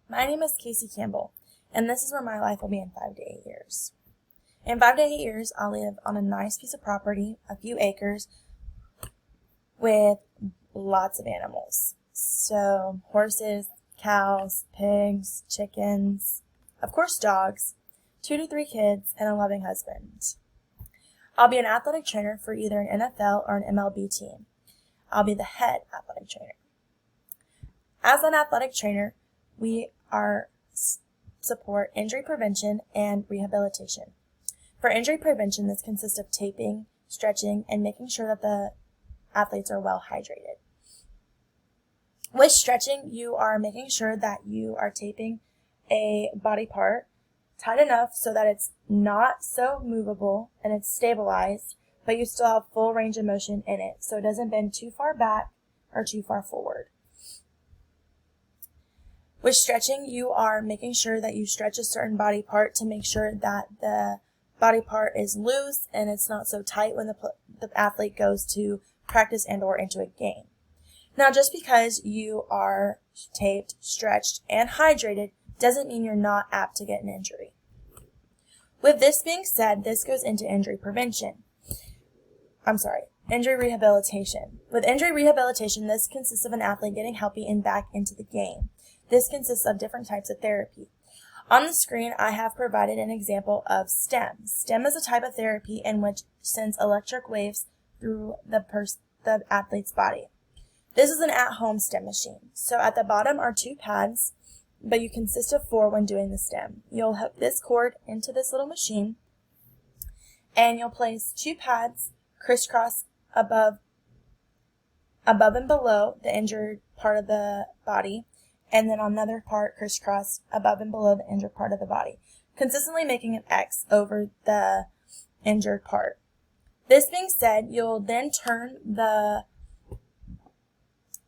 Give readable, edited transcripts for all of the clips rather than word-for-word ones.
My name is Casey Campbell, and this is where my life will be in 5 to 8 years. In 5 to 8 years, I'll live on a nice piece of property, a few acres, with lots of animals. So, horses, cows, pigs, chickens, of course dogs, 2 to 3 kids, and a loving husband. I'll be an athletic trainer for either an NFL or an MLB team. I'll be the head athletic trainer. As an athletic trainer, we support injury prevention and rehabilitation. For injury prevention, this consists of taping, stretching, and making sure that the athletes are well hydrated. With stretching, you are making sure that you are taping a body part tight enough so that it's not so movable and it's stabilized, but you still have full range of motion in it, so it doesn't bend too far back or too far forward. With stretching, you are making sure that you stretch a certain body part to make sure that the body part is loose and it's not so tight when the athlete goes to practice and or into a game. Now, just because you are taped, stretched, and hydrated doesn't mean you're not apt to get an injury. With this being said, this goes into injury rehabilitation. With injury rehabilitation, this consists of an athlete getting healthy and back into the game. This consists of different types of therapy. On the screen, I have provided an example of STEM. STEM is a type of therapy in which sends electric waves through the athlete's body. This is an at-home STEM machine. So at the bottom are 2 pads, but you consist of 4 when doing the STEM. You'll hook this cord into this little machine, and you'll place 2 pads crisscross above and below the injured part of the body, and then another part crisscross above and below the injured part of the body, consistently making an X over the injured part. This being said, you'll then turn the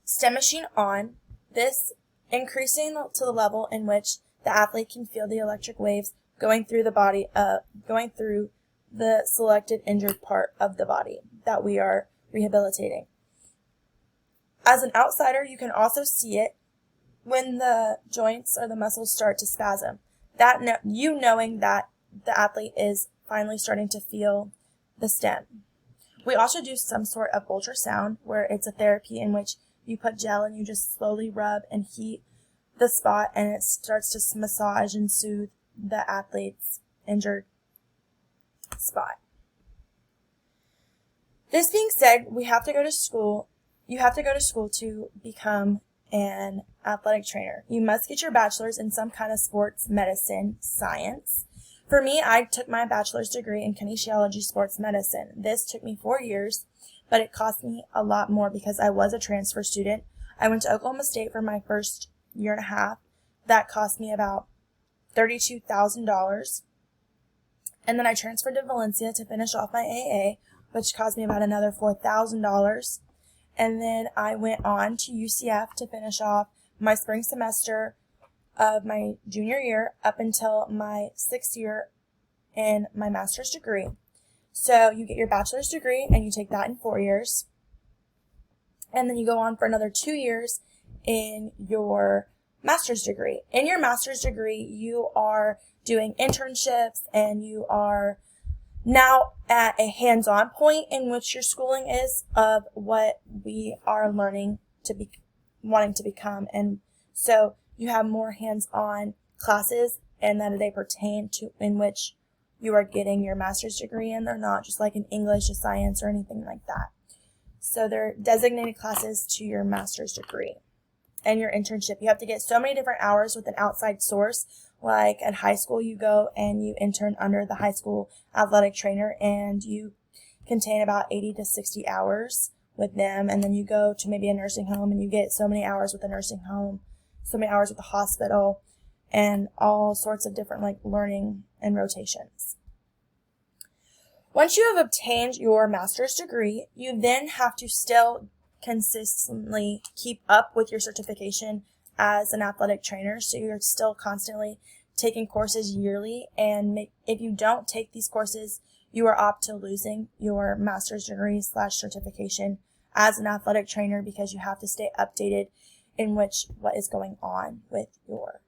STEM machine on, this increasing to the level in which the athlete can feel the electric waves going through the body, going through the selected injured part of the body that we are rehabilitating. As an outsider, you can also see it when the joints or the muscles start to spasm. Knowing that the athlete is finally starting to feel the STEM. We also do some sort of ultrasound where it's a therapy in which you put gel and you just slowly rub and heat the spot, and it starts to massage and soothe the athlete's injured spot. This being said, you have to go to school to become an athletic trainer. You must get your bachelor's in some kind of sports medicine science. For me, I took my bachelor's degree in kinesiology sports medicine. This took me 4 years, but it cost me a lot more because I was a transfer student. I went to Oklahoma State for my first year and a half. That cost me about $32,000. And then I transferred to Valencia to finish off my AA, which cost me about another $4,000. And then I went on to UCF to finish off my spring semester of my junior year up until my 6th year in my master's degree. So you get your bachelor's degree and you take that in 4 years. And then you go on for another 2 years in your master's degree. In your master's degree, you are doing internships and you are now at a hands-on point in which your schooling is of what we are learning to be, wanting to become. And so you have more hands-on classes and that they pertain to in which you are getting your master's degree in. They're not just like an English, a science, or anything like that. So they're designated classes to your master's degree. And your internship, you have to get so many different hours with an outside source. Like at high school, you go and you intern under the high school athletic trainer and you contain about 80 to 60 hours with them. And then you go to maybe a nursing home and you get so many hours with the nursing home, so many hours with the hospital, and all sorts of different like learning and rotations. Once you have obtained your master's degree, you then have to still consistently keep up with your certification as an athletic trainer. So you're still constantly taking courses yearly, and if you don't take these courses, you are apt to losing your master's degree / certification as an athletic trainer because you have to stay updated in what is going on with your